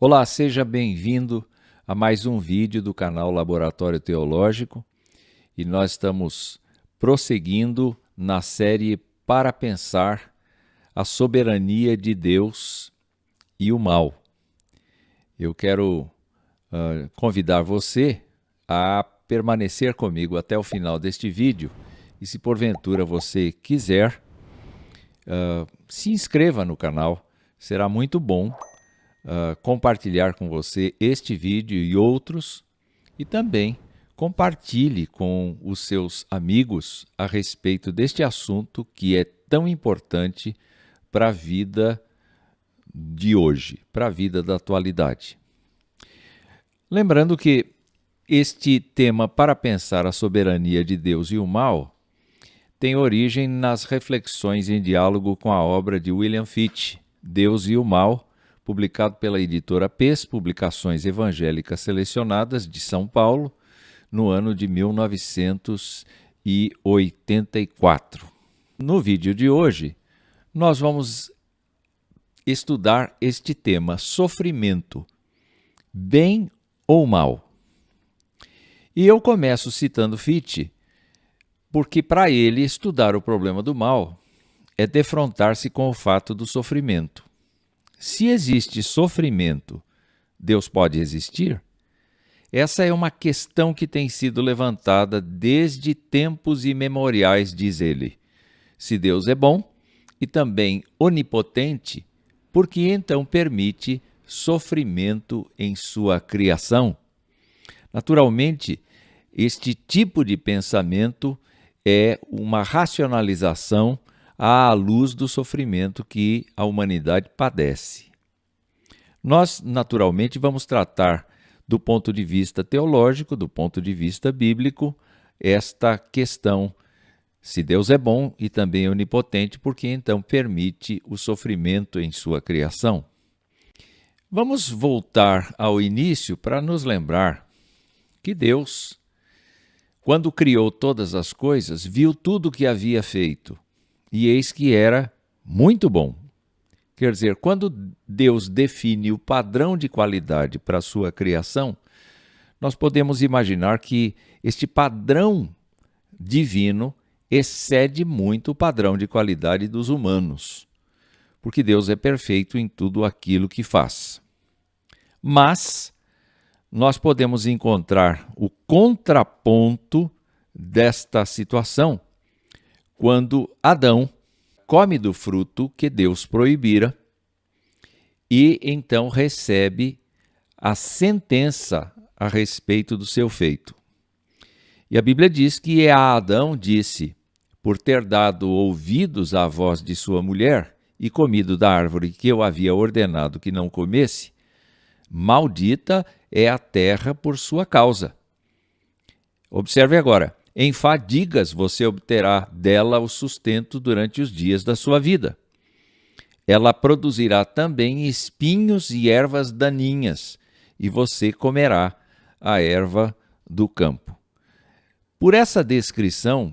Olá, seja bem-vindo a mais um vídeo do canal Laboratório Teológico e nós estamos prosseguindo na série Para Pensar a Soberania de Deus e o Mal. Eu quero convidar você a permanecer comigo até o final deste vídeo e, se porventura você quiser, se inscreva no canal, será muito bom compartilhar com você este vídeo e outros, e também compartilhe com os seus amigos a respeito deste assunto que é tão importante para a vida de hoje, para a vida da atualidade. Lembrando que este tema para pensar a soberania de Deus e o mal tem origem nas reflexões em diálogo com a obra de William Fitch, Deus e o Mal, publicado pela editora PES, Publicações Evangélicas Selecionadas, de São Paulo, no ano de 1984. No vídeo de hoje, nós vamos estudar este tema, sofrimento, bem ou mal. E eu começo citando Fitch, porque para ele estudar o problema do mal é defrontar-se com o fato do sofrimento. Se existe sofrimento, Deus pode existir? Essa é uma questão que tem sido levantada desde tempos imemoriais, diz ele. Se Deus é bom e também onipotente, por que então permite sofrimento em sua criação? Naturalmente, este tipo de pensamento é uma racionalização à luz do sofrimento que a humanidade padece. Nós, naturalmente, vamos tratar do ponto de vista teológico, do ponto de vista bíblico, esta questão, se Deus é bom e também onipotente, por que então permite o sofrimento em sua criação? Vamos voltar ao início para nos lembrar que Deus, quando criou todas as coisas, viu tudo o que havia feito, e eis que era muito bom. Quer dizer, quando Deus define o padrão de qualidade para a sua criação, nós podemos imaginar que este padrão divino excede muito o padrão de qualidade dos humanos, porque Deus é perfeito em tudo aquilo que faz. Mas nós podemos encontrar o contraponto desta situação quando Adão come do fruto que Deus proibira e então recebe a sentença a respeito do seu feito. E a Bíblia diz que a Adão disse, por ter dado ouvidos à voz de sua mulher e comido da árvore que eu havia ordenado que não comesse, maldita é a terra por sua causa. Observe agora. Em fadigas você obterá dela o sustento durante os dias da sua vida. Ela produzirá também espinhos e ervas daninhas, e você comerá a erva do campo. Por essa descrição,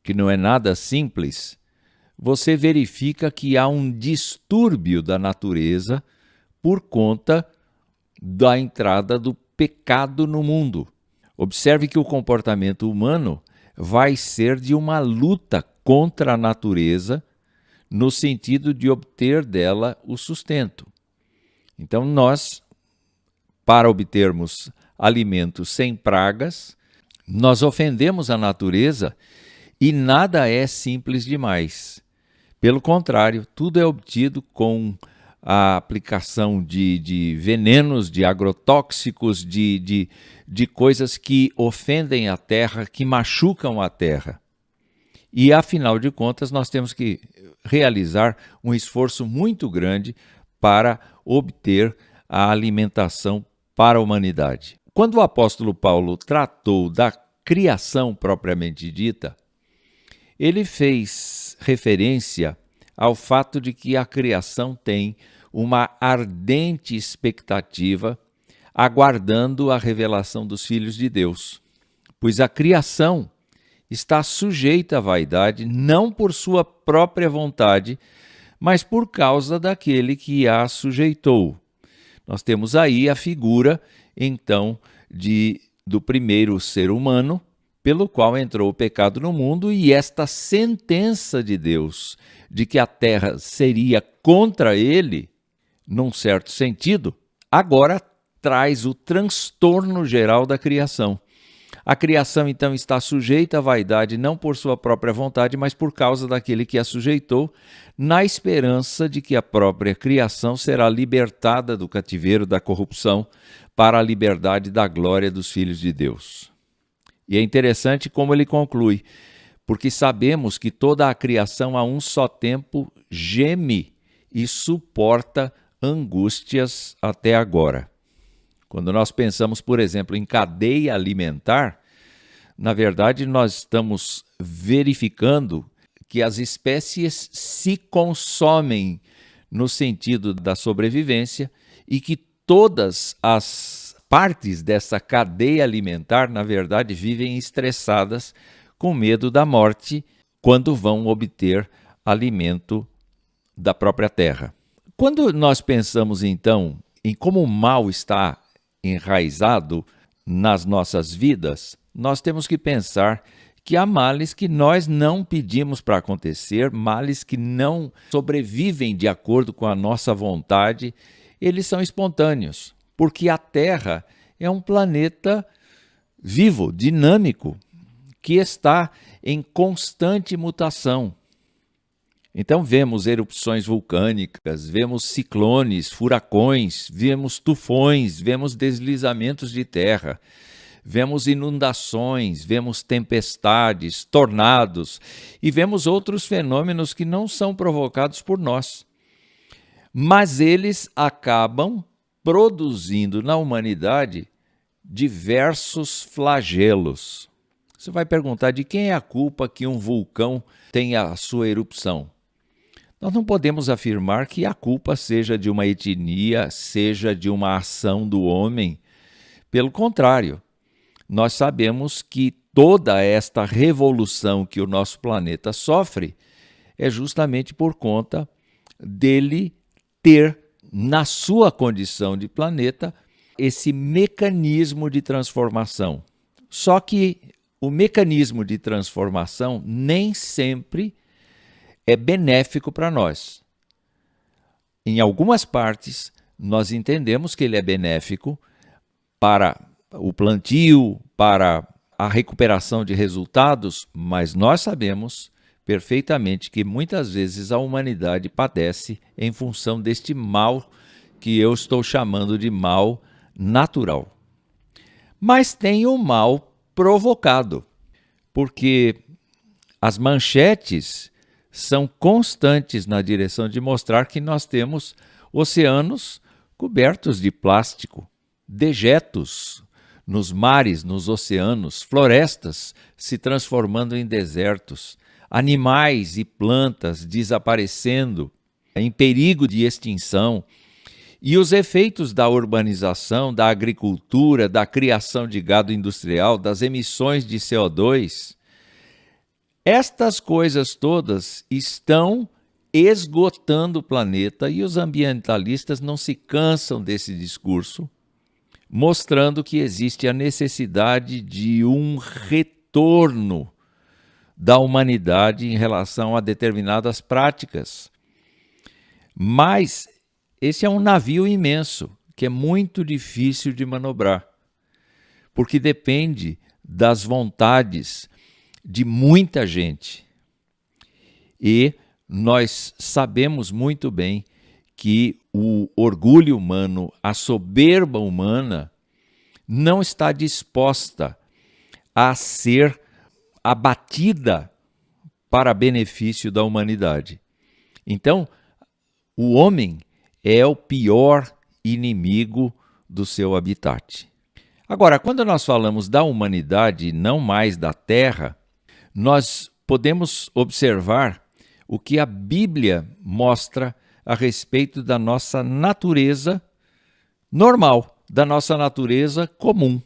que não é nada simples, você verifica que há um distúrbio da natureza por conta da entrada do pecado no mundo. Observe que o comportamento humano vai ser de uma luta contra a natureza, no sentido de obter dela o sustento. Então, nós, para obtermos alimentos sem pragas, nós ofendemos a natureza e nada é simples demais. Pelo contrário, tudo é obtido com a aplicação de venenos, de agrotóxicos, de coisas que ofendem a terra, que machucam a terra. E, afinal de contas, nós temos que realizar um esforço muito grande para obter a alimentação para a humanidade. Quando o apóstolo Paulo tratou da criação propriamente dita, ele fez referência ao fato de que a criação tem uma ardente expectativa aguardando a revelação dos filhos de Deus, pois a criação está sujeita à vaidade não por sua própria vontade, mas por causa daquele que a sujeitou. Nós temos aí a figura, então, do primeiro ser humano, pelo qual entrou o pecado no mundo, e esta sentença de Deus de que a terra seria contra ele, num certo sentido, agora traz o transtorno geral da criação. A criação, então, está sujeita à vaidade não por sua própria vontade, mas por causa daquele que a sujeitou, na esperança de que a própria criação será libertada do cativeiro da corrupção para a liberdade da glória dos filhos de Deus. E é interessante como ele conclui, porque sabemos que toda a criação a um só tempo geme e suporta angústias até agora. Quando nós pensamos, por exemplo, em cadeia alimentar, na verdade nós estamos verificando que as espécies se consomem no sentido da sobrevivência e que todas as partes dessa cadeia alimentar, na verdade, vivem estressadas com medo da morte quando vão obter alimento da própria terra. Quando nós pensamos, então, em como o mal está enraizado nas nossas vidas, nós temos que pensar que há males que nós não pedimos para acontecer, males que não sobrevivem de acordo com a nossa vontade, eles são espontâneos, porque a Terra é um planeta vivo, dinâmico, que está em constante mutação. Então vemos erupções vulcânicas, vemos ciclones, furacões, vemos tufões, vemos deslizamentos de terra, vemos inundações, vemos tempestades, tornados e vemos outros fenômenos que não são provocados por nós. Mas eles acabam produzindo na humanidade diversos flagelos. Você vai perguntar de quem é a culpa que um vulcão tenha a sua erupção. Nós não podemos afirmar que a culpa seja de uma etnia, seja de uma ação do homem. Pelo contrário, nós sabemos que toda esta revolução que o nosso planeta sofre é justamente por conta dele ter, na sua condição de planeta, esse mecanismo de transformação. Só que o mecanismo de transformação nem sempre é benéfico para nós. Em algumas partes, nós entendemos que ele é benéfico para o plantio, para a recuperação de resultados, mas nós sabemos perfeitamente que muitas vezes a humanidade padece em função deste mal que eu estou chamando de mal natural. Mas tem o mal provocado, porque as manchetes são constantes na direção de mostrar que nós temos oceanos cobertos de plástico, dejetos nos mares, nos oceanos, florestas se transformando em desertos, animais e plantas desaparecendo, em perigo de extinção, e os efeitos da urbanização, da agricultura, da criação de gado industrial, das emissões de CO2, estas coisas todas estão esgotando o planeta e os ambientalistas não se cansam desse discurso, mostrando que existe a necessidade de um retorno da humanidade em relação a determinadas práticas. Mas esse é um navio imenso, que é muito difícil de manobrar, porque depende das vontades de muita gente. E nós sabemos muito bem que o orgulho humano, a soberba humana, não está disposta a ser abatida para benefício da humanidade. Então, o homem é o pior inimigo do seu habitat. Agora, quando nós falamos da humanidade, não mais da Terra, nós podemos observar o que a Bíblia mostra a respeito da nossa natureza normal, da nossa natureza comum.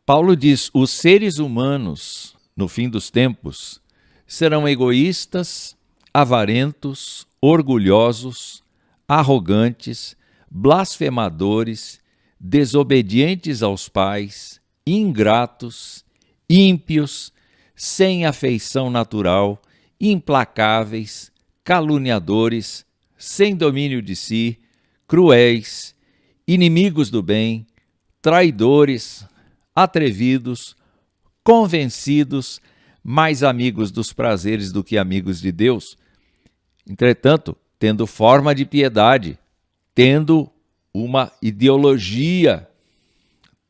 Paulo diz: os seres humanos, no fim dos tempos, serão egoístas, avarentos, orgulhosos, arrogantes, blasfemadores, desobedientes aos pais, ingratos, ímpios, sem afeição natural, implacáveis, caluniadores, sem domínio de si, cruéis, inimigos do bem, traidores, atrevidos, convencidos, mais amigos dos prazeres do que amigos de Deus. Entretanto, tendo forma de piedade, tendo uma ideologia,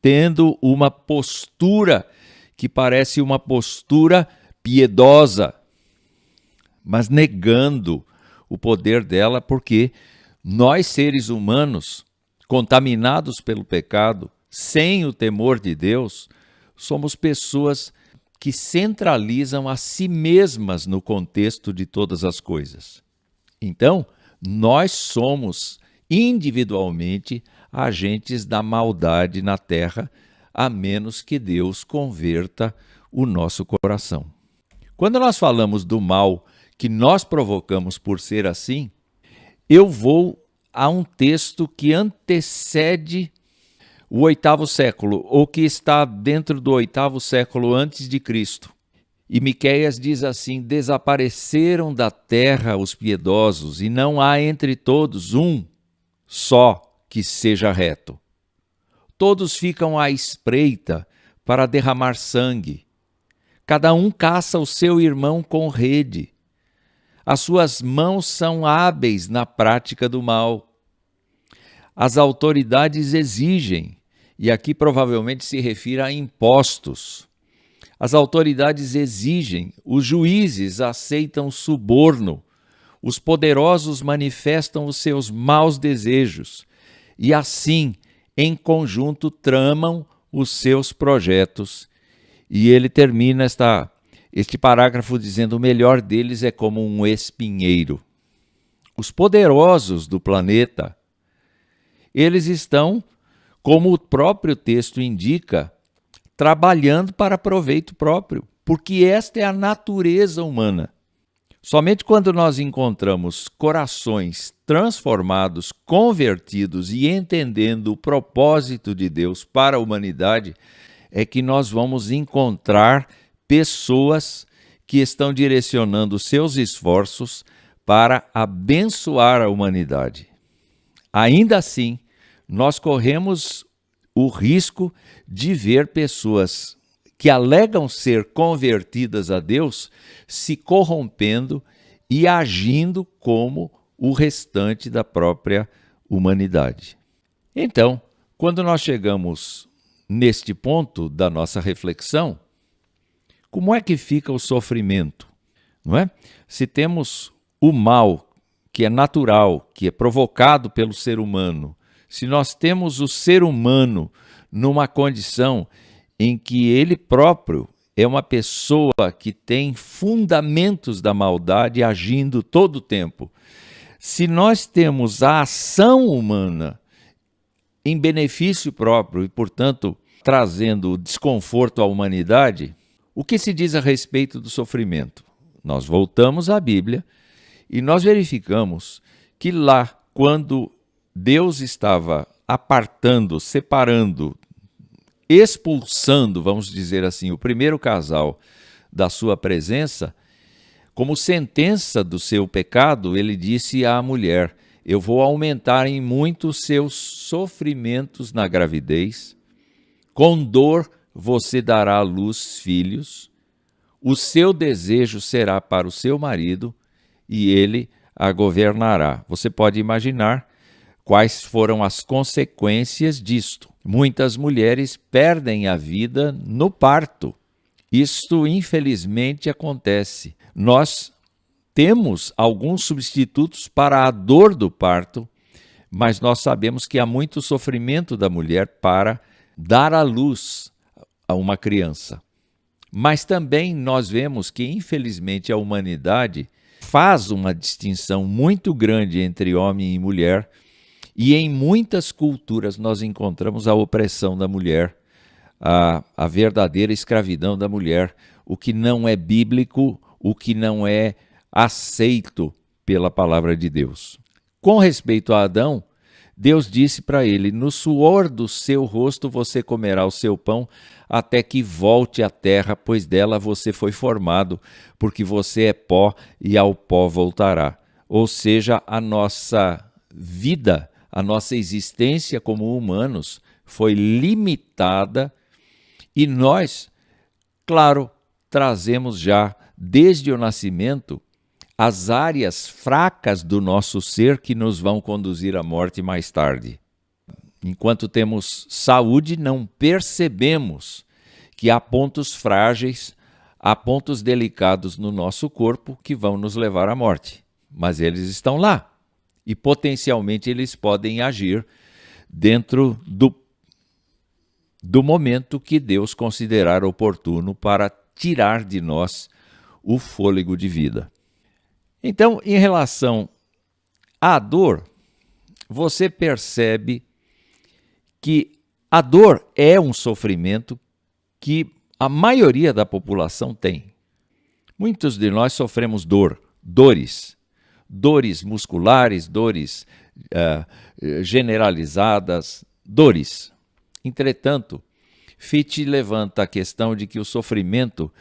tendo uma postura que parece uma postura piedosa, mas negando o poder dela, porque nós, seres humanos, contaminados pelo pecado, sem o temor de Deus, somos pessoas que centralizam a si mesmas no contexto de todas as coisas. Então, nós somos individualmente agentes da maldade na terra, a menos que Deus converta o nosso coração. Quando nós falamos do mal que nós provocamos por ser assim, eu vou a um texto que antecede o 8º século, ou que está dentro do 8º século antes de Cristo. E Miqueias diz assim: desapareceram da terra os piedosos, e não há entre todos um só que seja reto. Todos ficam à espreita para derramar sangue. Cada um caça o seu irmão com rede. As suas mãos são hábeis na prática do mal. As autoridades exigem, e aqui provavelmente se refere a impostos. As autoridades exigem, os juízes aceitam suborno, os poderosos manifestam os seus maus desejos, e assim, em conjunto, tramam os seus projetos. E ele termina este parágrafo dizendo: o melhor deles é como um espinheiro. Os poderosos do planeta, eles estão, como o próprio texto indica, trabalhando para proveito próprio, porque esta é a natureza humana. Somente quando nós encontramos corações transformados, convertidos e entendendo o propósito de Deus para a humanidade, é que nós vamos encontrar pessoas que estão direcionando seus esforços para abençoar a humanidade. Ainda assim, nós corremos o risco de ver pessoas que alegam ser convertidas a Deus se corrompendo e agindo como o restante da própria humanidade. Então, quando nós chegamos neste ponto da nossa reflexão, como é que fica o sofrimento? Não é? Se temos o mal, que é natural, que é provocado pelo ser humano, se nós temos o ser humano numa condição em que ele próprio é uma pessoa que tem fundamentos da maldade agindo todo o tempo, se nós temos a ação humana em benefício próprio e, portanto, trazendo desconforto à humanidade, o que se diz a respeito do sofrimento? Nós voltamos à Bíblia e nós verificamos que lá, quando Deus estava apartando, separando, expulsando, vamos dizer assim, o primeiro casal da sua presença, como sentença do seu pecado, ele disse à mulher: eu vou aumentar em muito os seus sofrimentos na gravidez, com dor você dará à luz filhos, o seu desejo será para o seu marido e ele a governará. Você pode imaginar quais foram as consequências disto. Muitas mulheres perdem a vida no parto. Isto, infelizmente, acontece. Nós temos alguns substitutos para a dor do parto, mas nós sabemos que há muito sofrimento da mulher para dar à luz a uma criança. Mas também nós vemos que, infelizmente, a humanidade faz uma distinção muito grande entre homem e mulher, e em muitas culturas nós encontramos a opressão da mulher, a verdadeira escravidão da mulher, o que não é bíblico, o que não é aceito pela palavra de Deus. Com respeito a Adão, Deus disse para ele: no suor do seu rosto você comerá o seu pão, até que volte à terra, pois dela você foi formado, porque você é pó e ao pó voltará. Ou seja, a nossa vida, a nossa existência como humanos foi limitada e nós, claro, trazemos já desde o nascimento as áreas fracas do nosso ser que nos vão conduzir à morte mais tarde. Enquanto temos saúde, não percebemos que há pontos frágeis, há pontos delicados no nosso corpo que vão nos levar à morte. Mas eles estão lá e potencialmente eles podem agir dentro do momento que Deus considerar oportuno para tirar de nós o fôlego de vida. Então, em relação à dor, você percebe que a dor é um sofrimento que a maioria da população tem. Muitos de nós sofremos dores musculares, dores generalizadas, dores. Entretanto, Fichte levanta a questão de que o sofrimento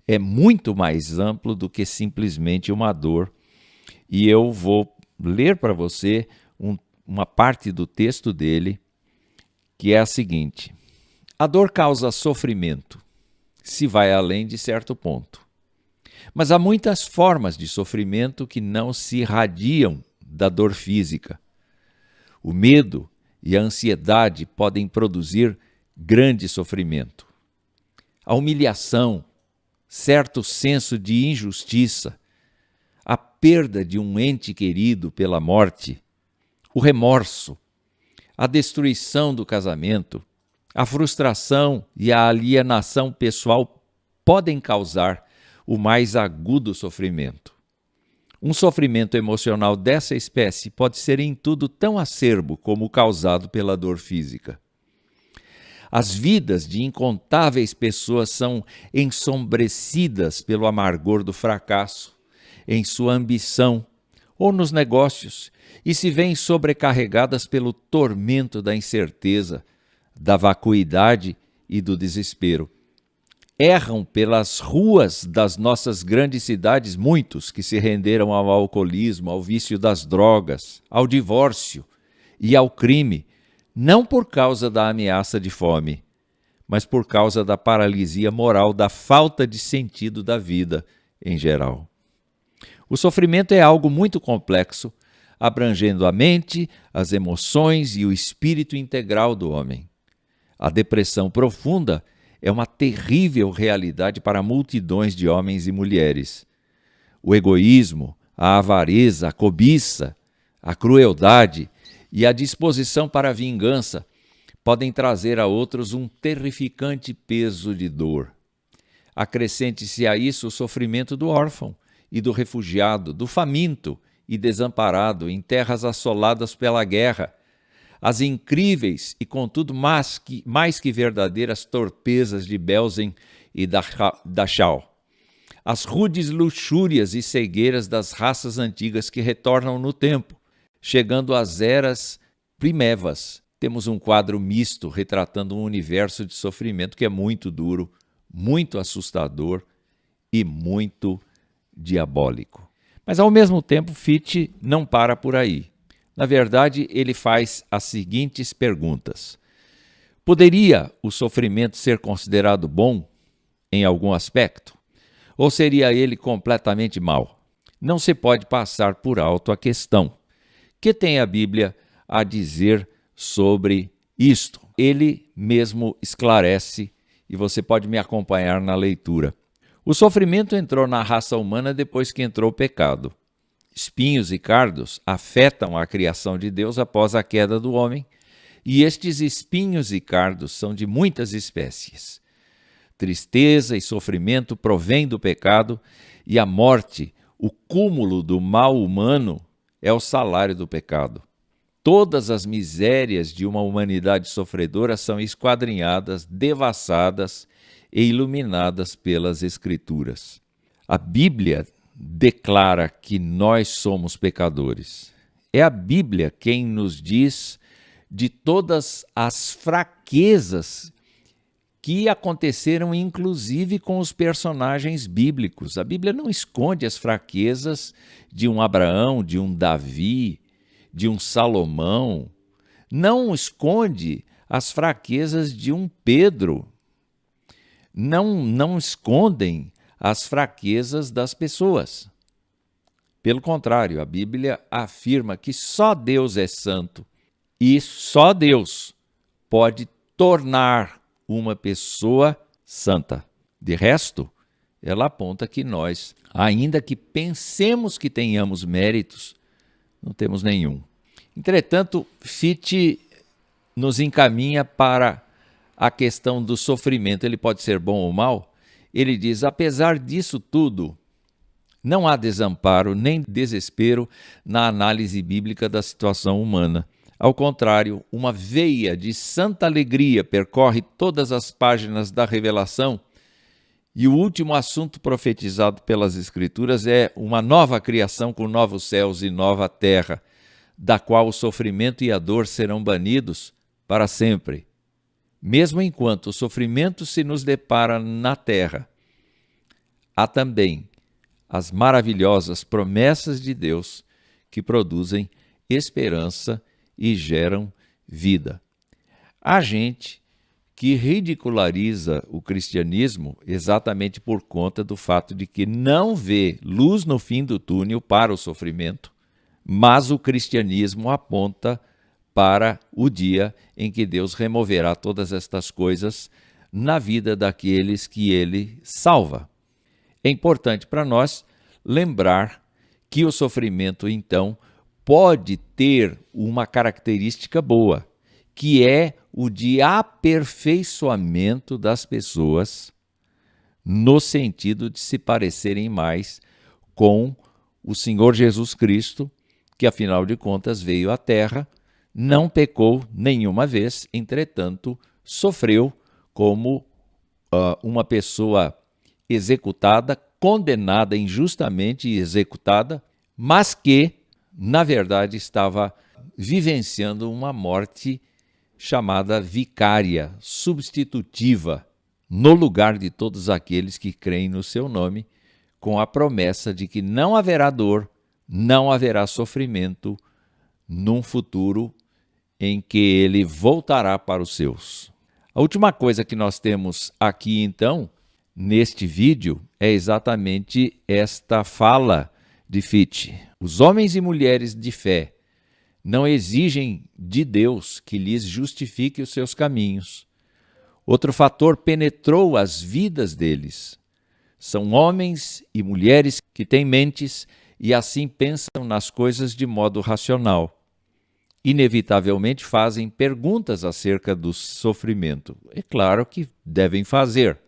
é muito mais amplo do que simplesmente uma dor. E eu vou ler para você uma parte do texto dele, que é a seguinte: a dor causa sofrimento, se vai além de certo ponto. Mas há muitas formas de sofrimento que não se irradiam da dor física. O medo e a ansiedade podem produzir grande sofrimento. A humilhação, certo senso de injustiça, a perda de um ente querido pela morte, o remorso, a destruição do casamento, a frustração e a alienação pessoal podem causar o mais agudo sofrimento. Um sofrimento emocional dessa espécie pode ser em tudo tão acerbo como o causado pela dor física. As vidas de incontáveis pessoas são ensombrecidas pelo amargor do fracasso, em sua ambição ou nos negócios, e se veem sobrecarregadas pelo tormento da incerteza, da vacuidade e do desespero. Erram pelas ruas das nossas grandes cidades muitos que se renderam ao alcoolismo, ao vício das drogas, ao divórcio e ao crime, não por causa da ameaça de fome, mas por causa da paralisia moral, da falta de sentido da vida em geral. O sofrimento é algo muito complexo, abrangendo a mente, as emoções e o espírito integral do homem. A depressão profunda é uma terrível realidade para multidões de homens e mulheres. O egoísmo, a avareza, a cobiça, a crueldade e a disposição para a vingança podem trazer a outros um terrificante peso de dor. Acrescente-se a isso o sofrimento do órfão e do refugiado, do faminto e desamparado em terras assoladas pela guerra, as incríveis e, contudo, mais que verdadeiras torpezas de Belzen e Dachau, as rudes luxúrias e cegueiras das raças antigas que retornam no tempo, chegando às eras primevas. Temos um quadro misto retratando um universo de sofrimento que é muito duro, muito assustador e muito diabólico. Mas, ao mesmo tempo, Fichte não para por aí. Na verdade, ele faz as seguintes perguntas. Poderia o sofrimento ser considerado bom em algum aspecto? Ou seria ele completamente mau? Não se pode passar por alto a questão. Que tem a Bíblia a dizer sobre isto? Ele mesmo esclarece e você pode me acompanhar na leitura. O sofrimento entrou na raça humana depois que entrou o pecado. Espinhos e cardos afetam a criação de Deus após a queda do homem, e estes espinhos e cardos são de muitas espécies. Tristeza e sofrimento provêm do pecado, e a morte, o cúmulo do mal humano, é o salário do pecado. Todas as misérias de uma humanidade sofredora são esquadrinhadas, devassadas e iluminadas pelas Escrituras. A Bíblia declara que nós somos pecadores. É a Bíblia quem nos diz de todas as fraquezas que aconteceram inclusive com os personagens bíblicos. A Bíblia não esconde as fraquezas de um Abraão, de um Davi, de um Salomão. Não esconde as fraquezas de um Pedro. Não escondem as fraquezas das pessoas. Pelo contrário, a Bíblia afirma que só Deus é santo e só Deus pode tornar uma pessoa santa. De resto, ela aponta que nós, ainda que pensemos que tenhamos méritos, não temos nenhum. Entretanto, Fichte nos encaminha para a questão do sofrimento. Ele pode ser bom ou mal? Ele diz, apesar disso tudo, não há desamparo nem desespero na análise bíblica da situação humana. Ao contrário, uma veia de santa alegria percorre todas as páginas da Revelação e o último assunto profetizado pelas Escrituras é uma nova criação com novos céus e nova terra, da qual o sofrimento e a dor serão banidos para sempre. Mesmo enquanto o sofrimento se nos depara na terra, há também as maravilhosas promessas de Deus que produzem esperança e geram vida. Há gente que ridiculariza o cristianismo exatamente por conta do fato de que não vê luz no fim do túnel para o sofrimento, mas o cristianismo aponta para o dia em que Deus removerá todas estas coisas na vida daqueles que Ele salva. É importante para nós lembrar que o sofrimento, então, pode ter uma característica boa, que é o de aperfeiçoamento das pessoas, no sentido de se parecerem mais com o Senhor Jesus Cristo, que afinal de contas veio à Terra, não pecou nenhuma vez, entretanto, sofreu como uma pessoa executada, condenada injustamente e executada, mas que, na verdade, estava vivenciando uma morte chamada vicária, substitutiva, no lugar de todos aqueles que creem no seu nome, com a promessa de que não haverá dor, não haverá sofrimento num futuro em que ele voltará para os seus. A última coisa que nós temos aqui, então, neste vídeo, é exatamente esta fala de Fichte. Os homens e mulheres de fé não exigem de Deus que lhes justifique os seus caminhos. Outro fator penetrou as vidas deles. São homens e mulheres que têm mentes e assim pensam nas coisas de modo racional. Inevitavelmente fazem perguntas acerca do sofrimento. É claro que devem fazer.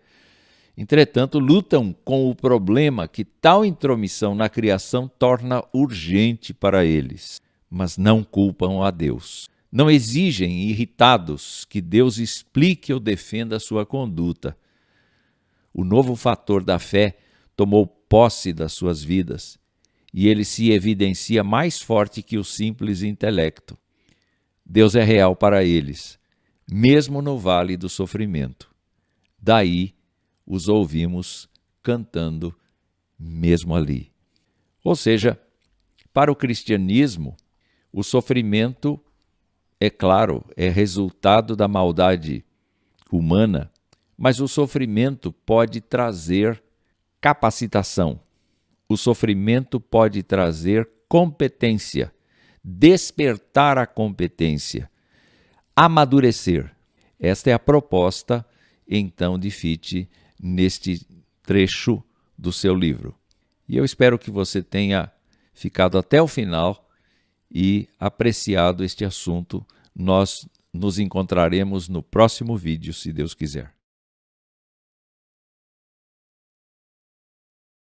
Entretanto, lutam com o problema que tal intromissão na criação torna urgente para eles, mas não culpam a Deus. Não exigem, irritados, que Deus explique ou defenda a sua conduta. O novo fator da fé tomou posse das suas vidas e ele se evidencia mais forte que o simples intelecto. Deus é real para eles, mesmo no vale do sofrimento. Daí, os ouvimos cantando mesmo ali. Ou seja, para o cristianismo, o sofrimento, é claro, é resultado da maldade humana, mas o sofrimento pode trazer capacitação. O sofrimento pode trazer competência, despertar a competência, amadurecer. Esta é a proposta, então, de Fichte neste trecho do seu livro. E eu espero que você tenha ficado até o final e apreciado este assunto. Nós nos encontraremos no próximo vídeo, se Deus quiser.